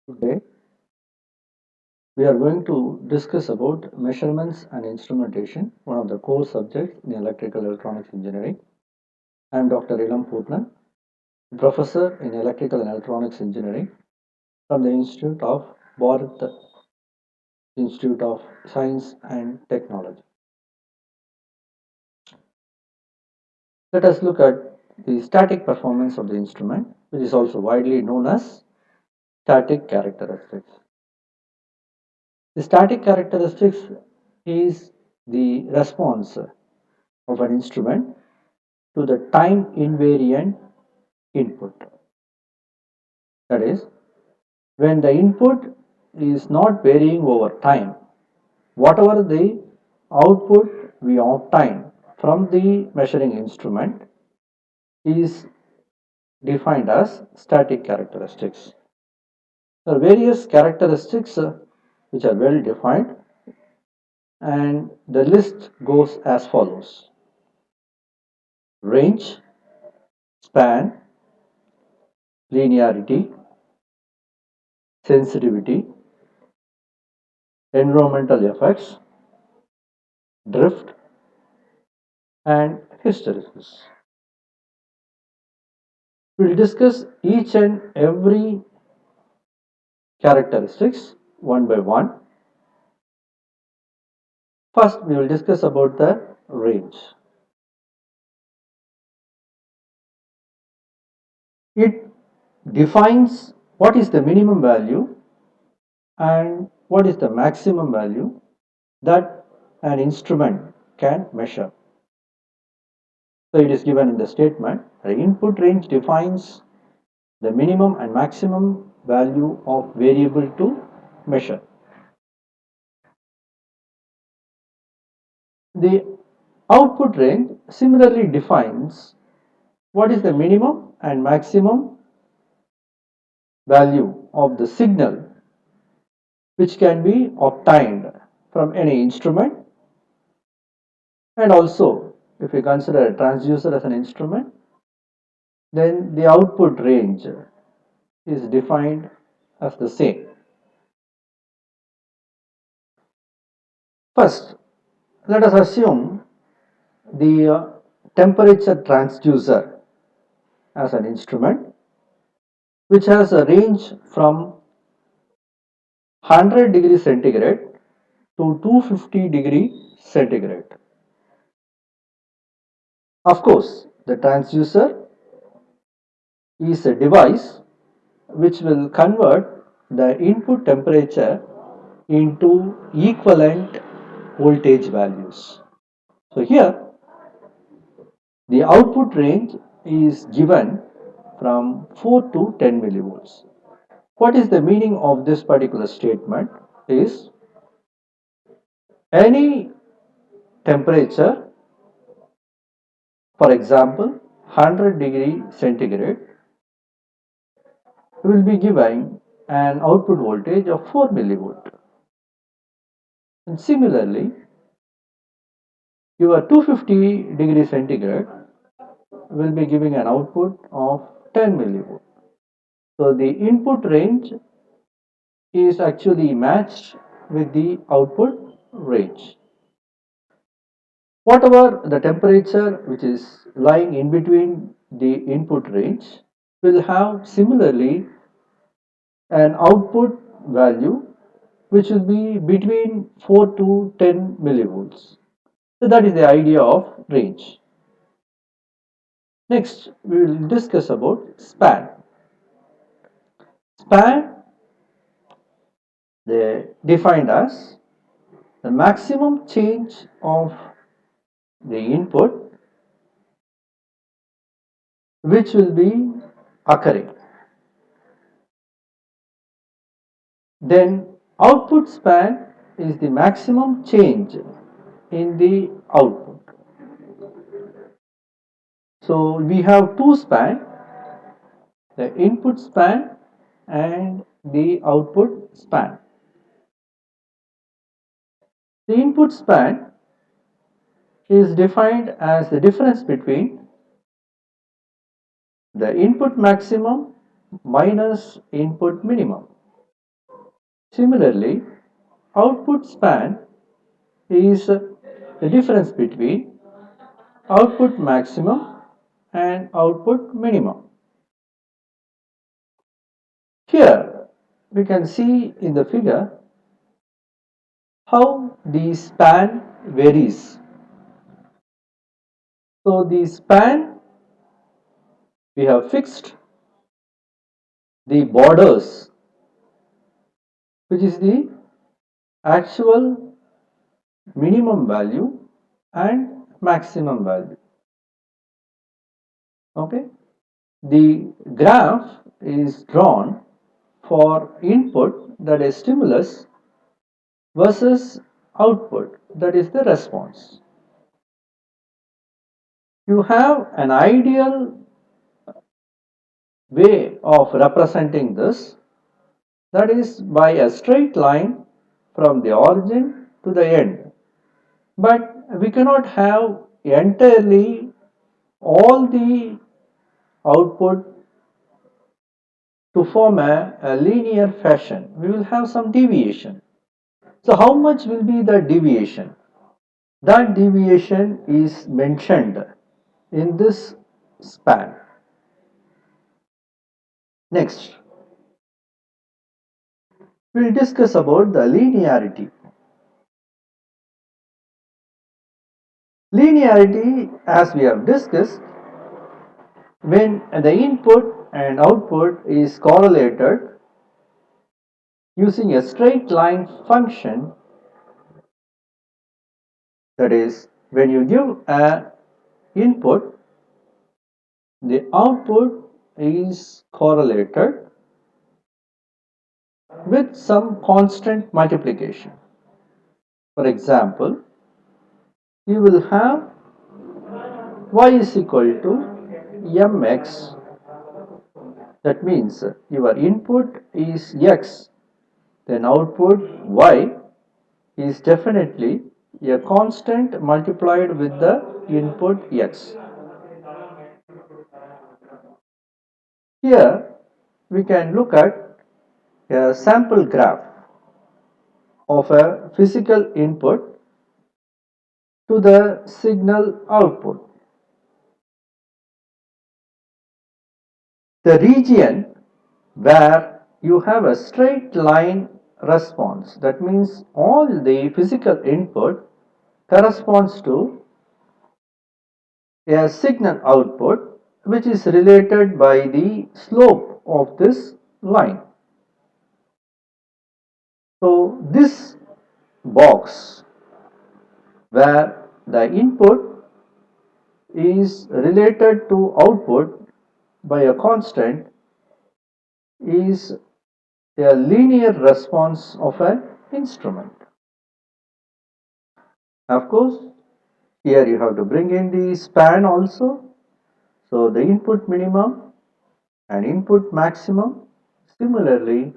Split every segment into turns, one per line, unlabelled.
Today, we are going to discuss about measurements and instrumentation, one of the core subjects in electrical electronics engineering. I am Dr. Illampoornan, professor in electrical and electronics engineering from the Bharat Institute of Science and Technology. Let us look at the static performance of the instrument, which is also widely known as static characteristics. The static characteristics is the response of an instrument to the time invariant input. That is, when the input is not varying over time, whatever the output we obtain from the measuring instrument is defined as static characteristics. There are various characteristics which are well defined, and the list goes as follows: range, span, linearity, sensitivity, environmental effects, drift, and hysteresis. We will discuss each and every characteristics one by one. First, we will discuss about the range. It defines what is the minimum value and what is the maximum value that an instrument can measure. So it is given in the statement. The input range defines the minimum and maximum value of variable to measure. The output range similarly defines what is the minimum and maximum value of the signal which can be obtained from any instrument, and also if we consider a transducer as an instrument, then the output range is defined as the same. First, let us assume the temperature transducer as an instrument which has a range from 100 degrees centigrade to 250 degree centigrade. Of course, the transducer is a device which will convert the input temperature into equivalent voltage values. So here the output range is given from 4 to 10 millivolts. What is the meaning of this particular statement is any temperature, for example 100 degree centigrade, will be giving an output voltage of 4 millivolt. And similarly, your 250 degree centigrade will be giving an output of 10 millivolt. So the input range is actually matched with the output range. Whatever the temperature which is lying in between the input range will have similarly an output value which will be between 4 to 10 millivolts. So that is the idea of range. Next, we will discuss about span. Span, they defined as the maximum change of the input which will be occurring. Then output span is the maximum change in the output. So we have two span, the input span and the output span. The input span is defined as the difference between the input maximum minus input minimum. Similarly, output span is the difference between output maximum and output minimum. Here we can see in the figure how the span varies. So the span we have fixed the borders, which is the actual minimum value and maximum value. Okay, the graph is drawn for input, that is stimulus, versus output, that is the response. You have an ideal way of representing this, that is by a straight line from the origin to the end. But we cannot have entirely all the output to form a linear fashion. We will have some deviation. So how much will be the deviation? That deviation is mentioned in this span. Next, we will discuss about the linearity. Linearity, as we have discussed, when the input and output is correlated using a straight line function, that is, when you give a input, the output is correlated with some constant multiplication. For example, you will have y is equal to mx. That means your input is x, then output y is definitely a constant multiplied with the input x. Here we can look at a sample graph of a physical input to the signal output. The region where you have a straight line response, that means all the physical input corresponds to a signal output, which is related by the slope of this line. So this box where the input is related to output by a constant is a linear response of an instrument. Of course, here you have to bring in the span also. So the input minimum and input maximum. Similarly,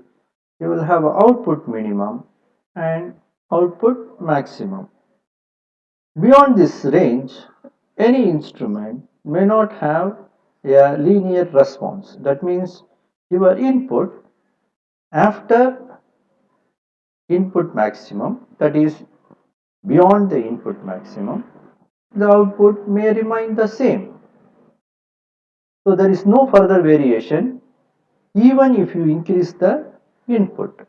you will have output minimum and output maximum. Beyond this range, any instrument may not have a linear response. That means your input after input maximum, that is beyond the input maximum, the output may remain the same. So there is no further variation even if you increase the input.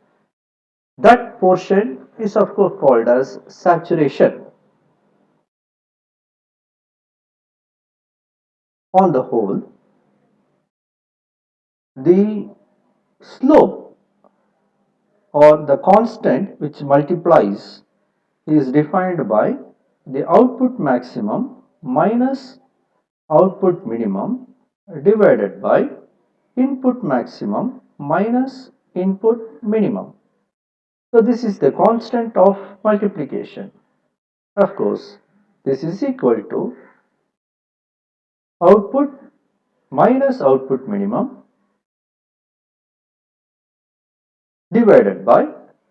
That portion is of course called as saturation. On the whole, the slope or the constant which multiplies is defined by the output maximum minus output minimum divided by input maximum minus input minimum. So this is the constant of multiplication. Of course, this is equal to output minus output minimum divided by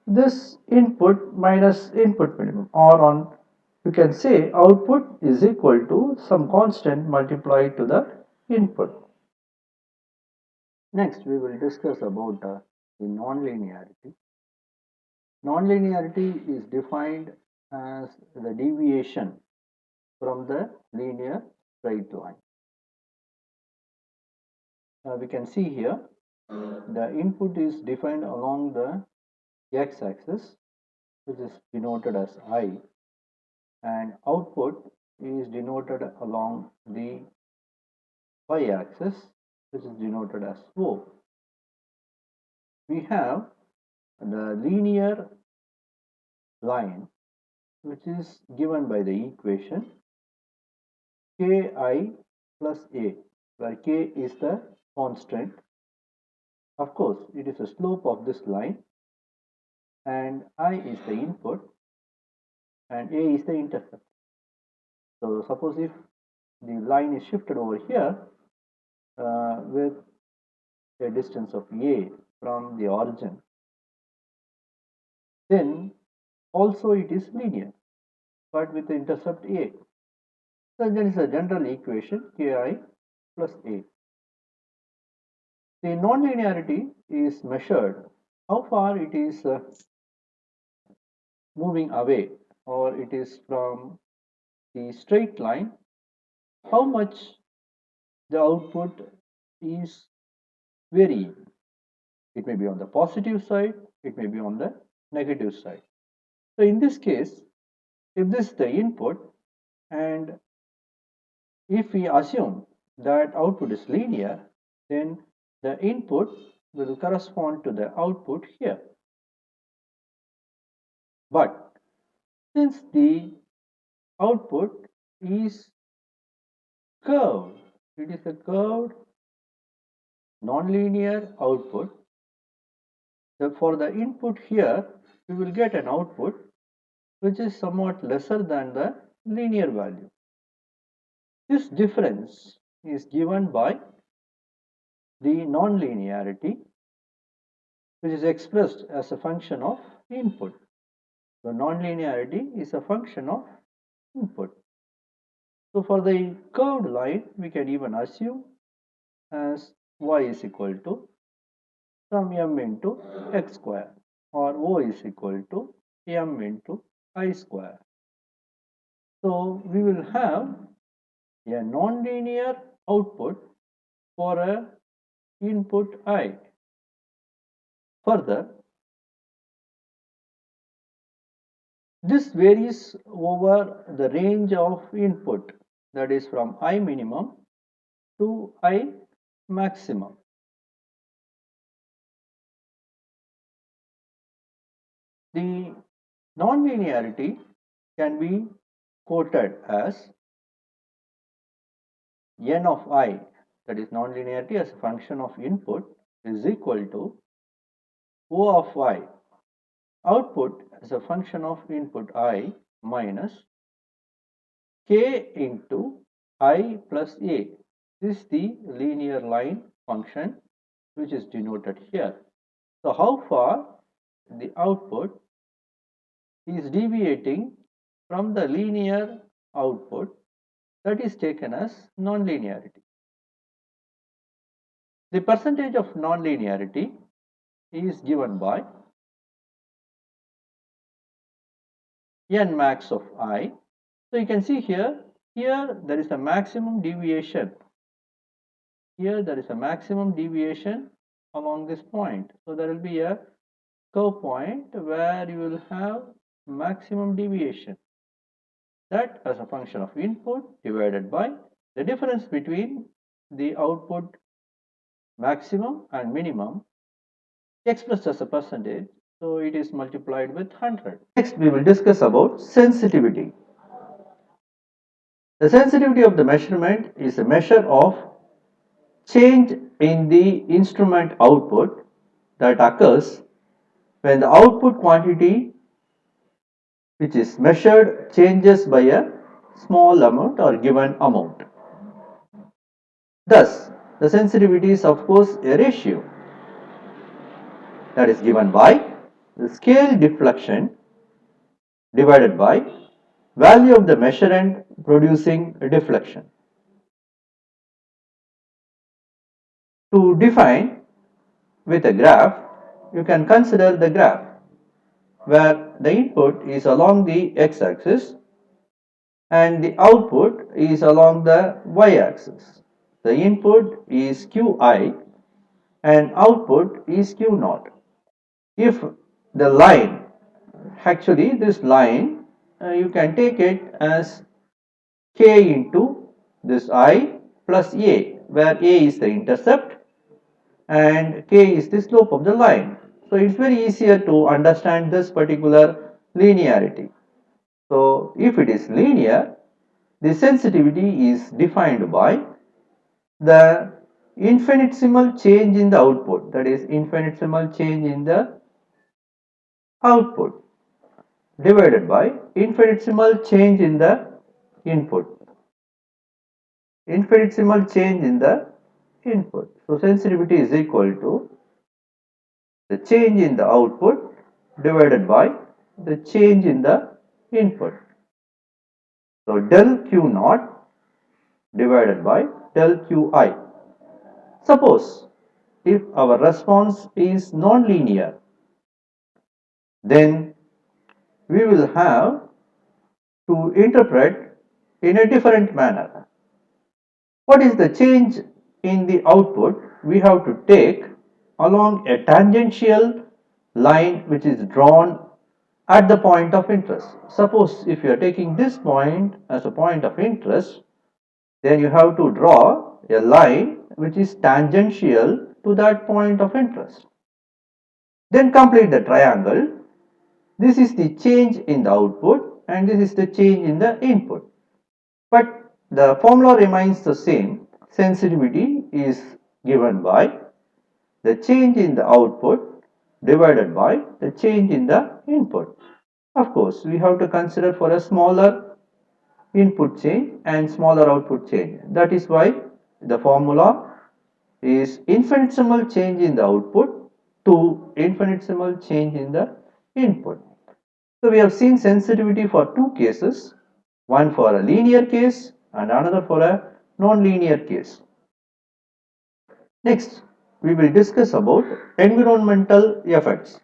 this input minus input minimum, or on you can say output is equal to some constant multiplied to the input. Next we will discuss about the nonlinearity. Nonlinearity is defined as the deviation from the linear straight line. We can see here the input is defined along the x-axis, which is denoted as I, and output is denoted along the y-axis, which is denoted as O. We have the linear line, which is given by the equation Ki plus A, where K is the constant. Of course, it is the slope of this line, and I is the input, and A is the intercept. So suppose if the line is shifted over here with a distance of A from the origin, then also it is linear, but with the intercept A. So there is a general equation Ki plus A. The nonlinearity is measured how far it is moving away, or it is from the straight line, how much the output is varying. It may be on the positive side, it may be on the negative side. So in this case, if this is the input, and if we assume that output is linear, then the input will correspond to the output here. But since the output is curved, it is a curved nonlinear output. So for the input here, we will get an output which is somewhat lesser than the linear value. This difference is given by the nonlinearity, which is expressed as a function of input. So nonlinearity is a function of input. So for the curved line, we can even assume as y is equal to some m into x square, or O is equal to m into I square. So we will have a nonlinear output for a input I. Further, this varies over the range of input, that is from I minimum to I maximum. The nonlinearity can be quoted as n of I, that is nonlinearity as a function of input, is equal to O of I, output as a function of input I, minus K into I plus A. This is the linear line function which is denoted here. So how far the output is deviating from the linear output, that is taken as nonlinearity. The percentage of nonlinearity is given by n max of I. So you can see here there is a maximum deviation. Here there is a maximum deviation along this point. So there will be a curve point where you will have maximum deviation. That as a function of input divided by the difference between the output maximum and minimum expressed as a percentage. So it is multiplied with 100. Next we will discuss about sensitivity. The sensitivity of the measurement is a measure of change in the instrument output that occurs when the output quantity which is measured changes by a small amount or given amount. Thus, the sensitivity is of course a ratio that is given by the scale deflection divided by value of the measurand producing a deflection. To define with a graph, you can consider the graph. where the input is along the x-axis and the output is along the y-axis. The input is Qi and output is Q naught. If the line, actually this line, you can take it as K into this I plus A, where A is the intercept and K is the slope of the line. So it's very easier to understand this particular linearity. So if it is linear, the sensitivity is defined by the infinitesimal change in the output, that is infinitesimal change in the output divided by infinitesimal change in the input. Infinitesimal change in the input. So sensitivity is equal to the change in the output divided by the change in the input. So del Q naught divided by del Qi. Suppose if our response is non-linear, then we will have to interpret in a different manner. What is the change in the output? We have to take along a tangential line which is drawn at the point of interest. Suppose if you are taking this point as a point of interest, then you have to draw a line which is tangential to that point of interest. Then complete the triangle. This is the change in the output and this is the change in the input. But the formula remains the same. Sensitivity is given by the change in the output divided by the change in the input. Of course, we have to consider for a smaller input change and smaller output change. That is why the formula is infinitesimal change in the output to infinitesimal change in the input. So we have seen sensitivity for two cases, one for a linear case and another for a non-linear case. Next, we will discuss about environmental effects.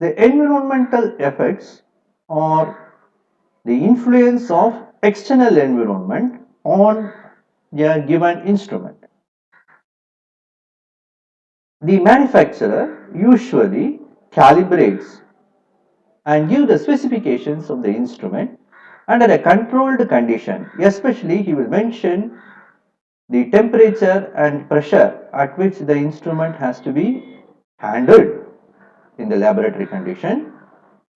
The environmental effects are the influence of external environment on a given instrument. The manufacturer usually calibrates and give the specifications of the instrument under a controlled condition. Especially he will mention the temperature and pressure at which the instrument has to be handled in the laboratory condition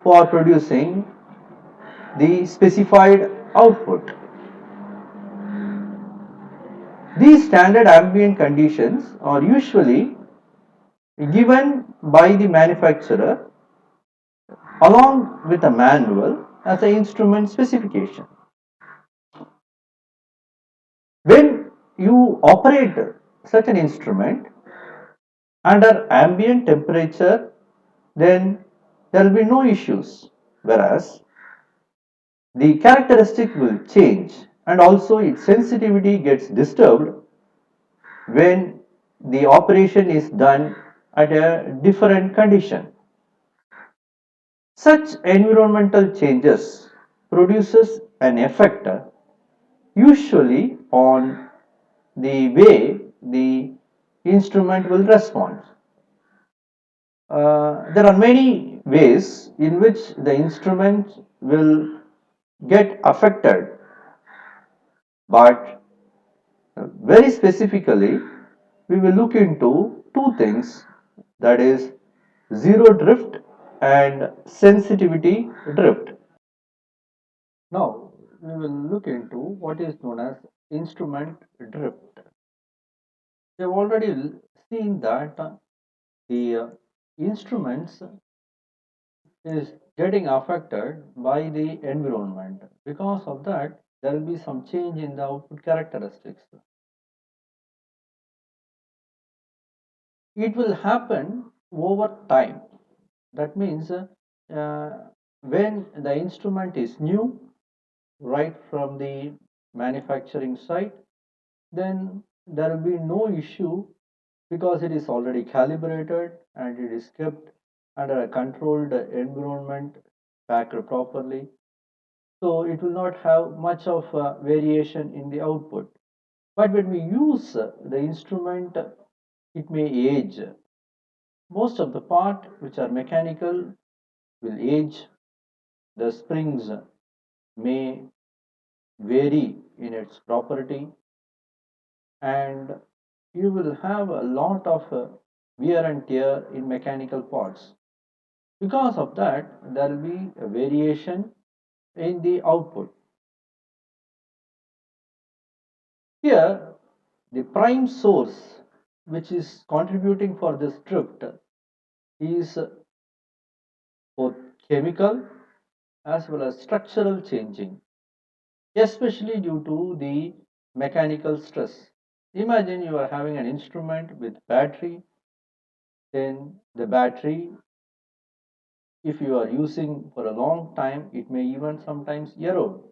for producing the specified output. These standard ambient conditions are usually given by the manufacturer along with a manual as an instrument specification. When you operate such an instrument under ambient temperature, then there will be no issues, whereas the characteristic will change and also its sensitivity gets disturbed when the operation is done at a different condition. Such environmental changes produces an effect usually on the way the instrument will respond. There are many ways in which the instrument will get affected, but very specifically we will look into two things, that is zero drift and sensitivity drift. Now we will look into what is known as instrument drift. We have already seen that the instruments is getting affected by the environment. Because of that, there will be some change in the output characteristics. It will happen over time. That means when the instrument is new, right from the manufacturing site, then there will be no issue because it is already calibrated and it is kept under a controlled environment, packed properly, so it will not have much of variation in the output. But when we use the instrument, it may age. Most of the part which are mechanical will age. The springs may vary in its property, and you will have a lot of wear and tear in mechanical parts. Because of that, there will be a variation in the output. Here, the prime source which is contributing for this drift is both chemical as well as structural changing, especially due to the mechanical stress. Imagine you are having an instrument with battery, then the battery, if you are using for a long time, it may even sometimes erode.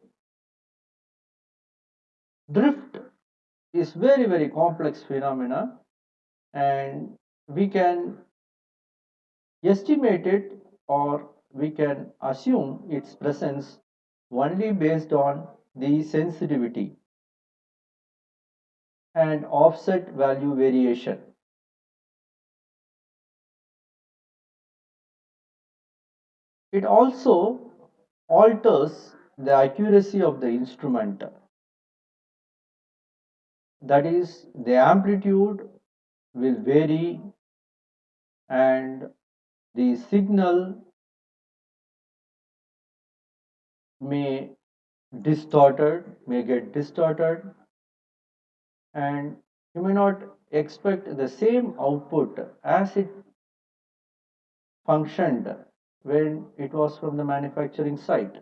Drift is very complex phenomena, and we can estimate it, or we can assume its presence only based on the sensitivity and offset value variation. It also alters the accuracy of the instrument, that is, the amplitude will vary and the signal may get distorted, and you may not expect the same output as it functioned when it was from the manufacturing site.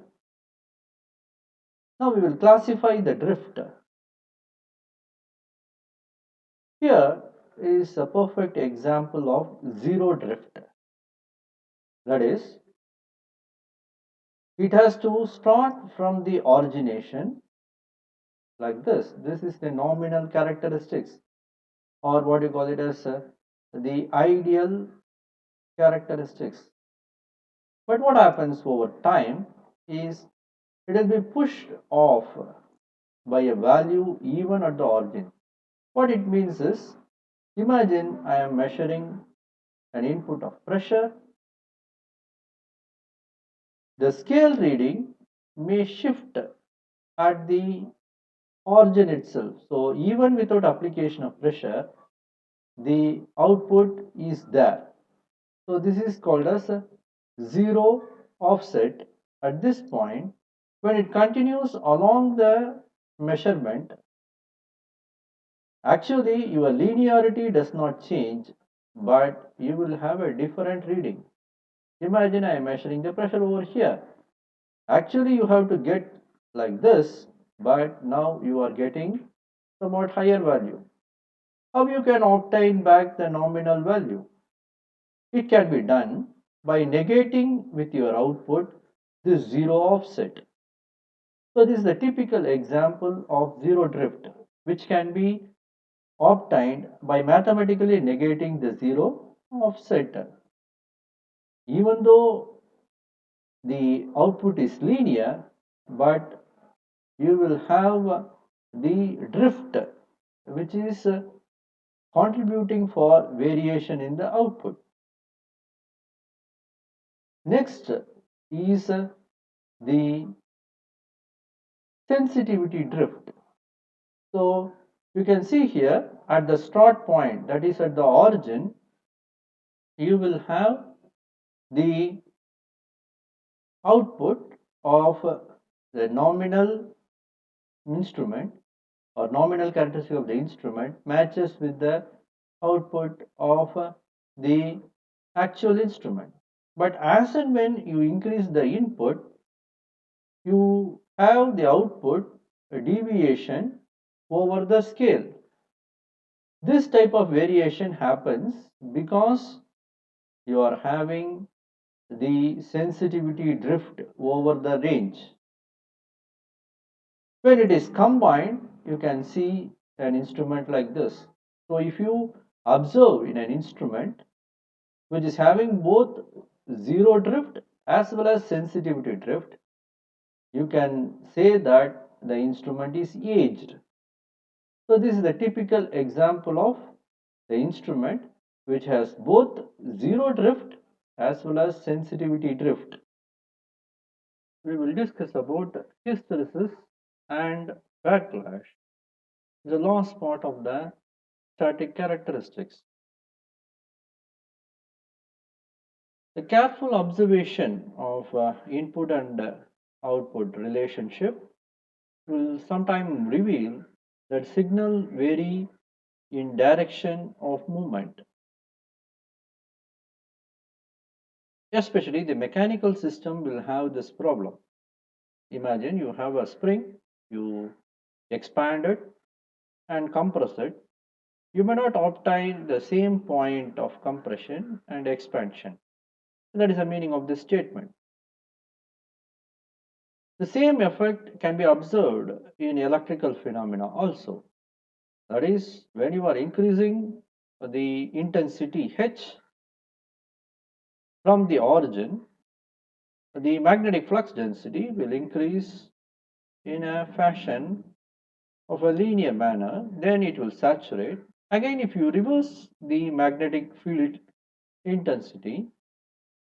Now we will classify the drift. Here is a perfect example of zero drift. That is, it has to start from the origination like this. This is the nominal characteristics, or what you call it as the ideal characteristics. But what happens over time is it will be pushed off by a value even at the origin. What it means is, imagine I am measuring an input of pressure. The scale reading may shift at the origin itself. So even without application of pressure, the output is there. So this is called as a zero offset at this point. When it continues along the measurement, actually your linearity does not change, but you will have a different reading. Imagine I am measuring the pressure over here. Actually you have to get like this, but now you are getting somewhat higher value. How you can obtain back the nominal value? It can be done by negating with your output this zero offset. So this is the typical example of zero drift, which can be obtained by mathematically negating the zero offset. Even though the output is linear, but you will have the drift, which is contributing for variation in the output. Next is the sensitivity drift. So you can see here at the start point, that is at the origin, you will have the output of the nominal instrument, or nominal characteristic of the instrument matches with the output of the actual instrument. But as and when you increase the input, you have the output a deviation over the scale. This type of variation happens because you are having the sensitivity drift over the range. When it is combined, you can see an instrument like this. So if you observe in an instrument which is having both zero drift as well as sensitivity drift, you can say that the instrument is aged. So this is the typical example of the instrument which has both zero drift as well as sensitivity drift. We will discuss about hysteresis and backlash, the last part of the static characteristics. The careful observation of input and output relationship will sometime reveal that signal vary in direction of movement. Especially the mechanical system will have this problem. Imagine you have a spring, you expand it and compress it. You may not obtain the same point of compression and expansion. That is the meaning of this statement. The same effect can be observed in electrical phenomena also. That is, when you are increasing the intensity H from the origin, the magnetic flux density will increase in a fashion of a linear manner, then it will saturate. Again, if you reverse the magnetic field intensity,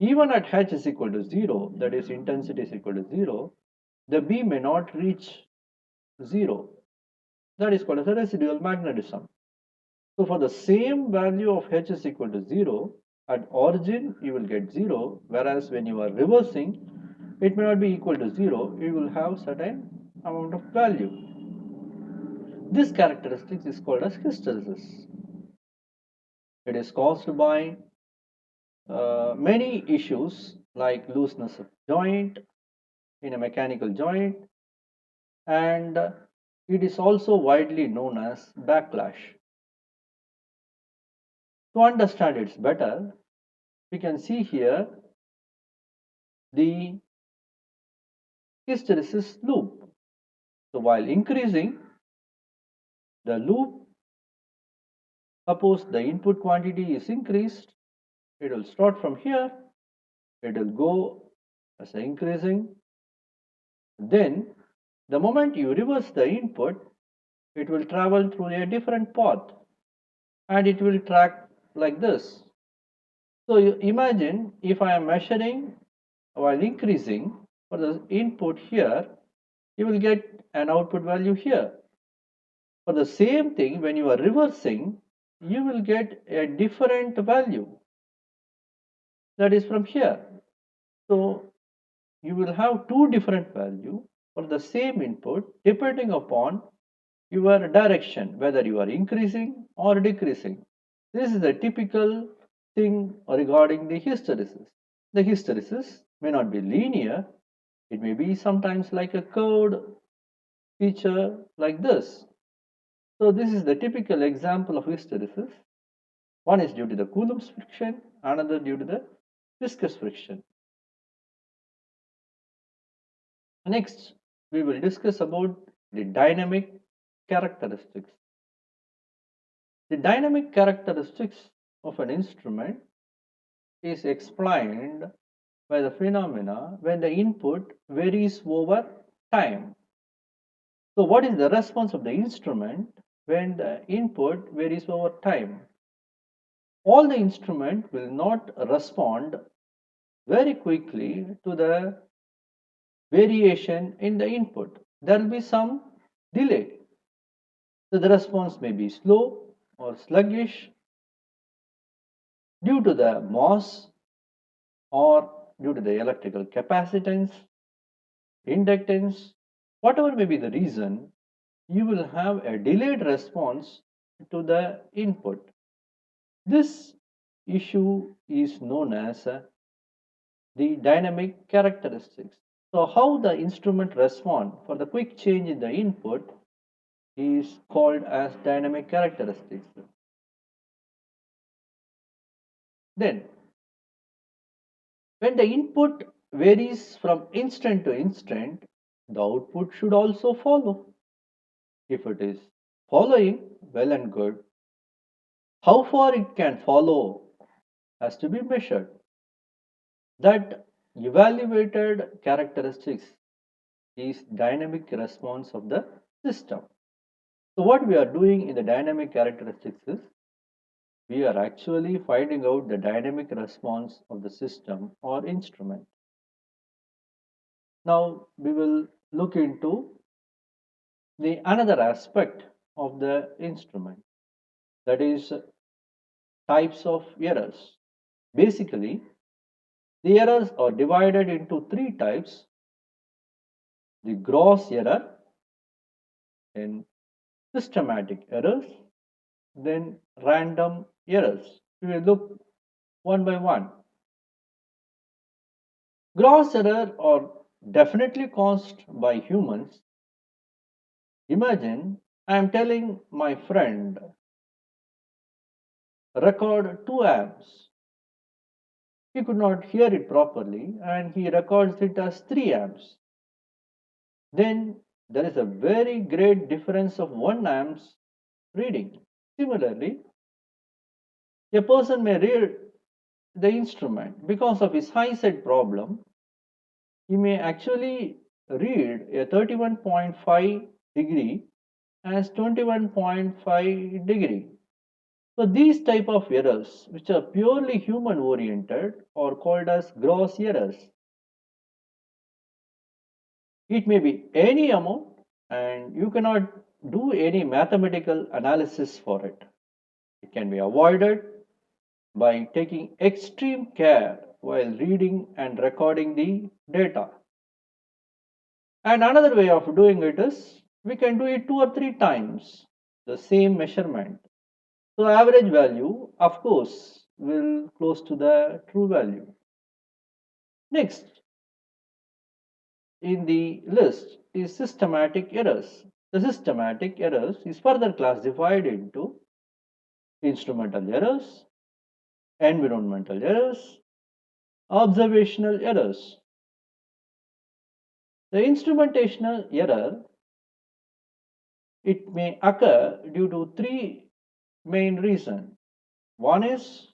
even at H is equal to 0, that is intensity is equal to 0, the B may not reach 0. That is called as a residual magnetism. So for the same value of H is equal to 0, at origin you will get 0, whereas when you are reversing, it may not be equal to 0, you will have certain amount of value. This characteristic is called as hysteresis. It is caused by many issues like looseness of joint in a mechanical joint, and it is also widely known as backlash. To understand it better, we can see here the hysteresis loop. So while increasing the loop, suppose the input quantity is increased, it will start from here, it will go as increasing. Then the moment you reverse the input, it will travel through a different path and it will track like this. So you imagine if I am measuring while increasing for the input here, you will get an output value here. For the same thing, when you are reversing, you will get a different value, that is from here. So you will have two different value for the same input depending upon your direction, whether you are increasing or decreasing. This is a typical thing regarding the hysteresis. The hysteresis may not be linear, it may be sometimes like a curved feature like this. So this is the typical example of hysteresis. One is due to the Coulomb's friction, another due to the viscous friction. Next, we will discuss about the dynamic characteristics. The dynamic characteristics of an instrument is explained by the phenomena when the input varies over time. So what is the response of the instrument when the input varies over time? All the instrument will not respond very quickly to the variation in the input. There will be some delay. So the response may be slow or sluggish due to the mass or due to the electrical capacitance, inductance, whatever may be the reason, you will have a delayed response to the input. This issue is known as the dynamic characteristics. So how the instrument respond for the quick change in the input is called as dynamic characteristics. Then when the input varies from instant to instant, the output should also follow. If it is following, well and good. How far it can follow has to be measured. That evaluated characteristics is dynamic response of the system. So what we are doing in the dynamic characteristics is we are actually finding out the dynamic response of the system or instrument. Now we will look into the another aspect of the instrument, that is types of errors. Basically, the errors are divided into three types: the gross error, then systematic errors, then random errors. We will look one by one. Gross error are definitely caused by humans. Imagine I am telling my friend record 2 amps. He could not hear it properly and he records it as 3 amps. Then there is a very great difference of 1 amps reading. Similarly, a person may read the instrument because of his high set problem. He may actually read a 31.5 degree as 21.5 degree. So these type of errors, which are purely human oriented, are called as gross errors. It may be any amount and you cannot do any mathematical analysis for it. It can be avoided by taking extreme care while reading and recording the data. And another way of doing it is we can do it 2 or 3 times the same measurement. So average value, of course, will close to the true value. Next in the list is systematic errors. The systematic errors is further classified into instrumental errors, environmental errors, observational errors. The instrumentational error, it may occur due to three main reasons. One is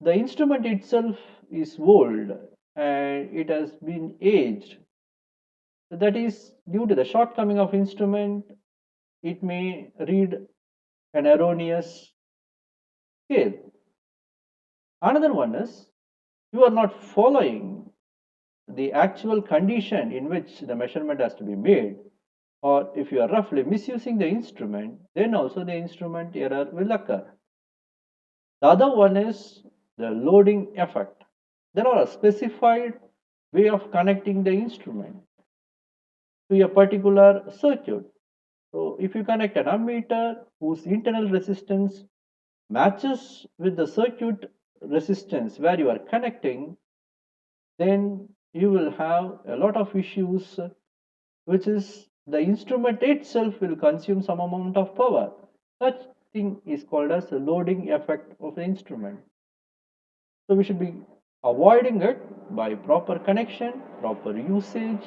the instrument itself is old and it has been aged. That is due to the shortcoming of instrument, it may read an erroneous scale. Another one is you are not following the actual condition in which the measurement has to be made, or if you are roughly misusing the instrument, then also the instrument error will occur. The other one is the loading effect. There are a specified way of connecting the instrument to a particular circuit. So if you connect an ammeter whose internal resistance matches with the circuit resistance where you are connecting, then you will have a lot of issues, which is the instrument itself will consume some amount of power. Such thing is called as the loading effect of the instrument. So we should be avoiding it by proper connection, proper usage,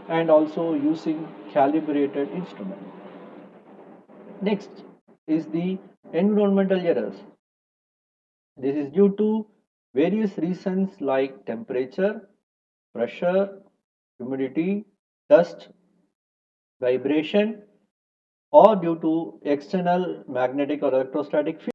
and also using calibrated instrument. Next is the environmental errors. This is due to various reasons like temperature, pressure, humidity, dust, vibration, or due to external magnetic or electrostatic field.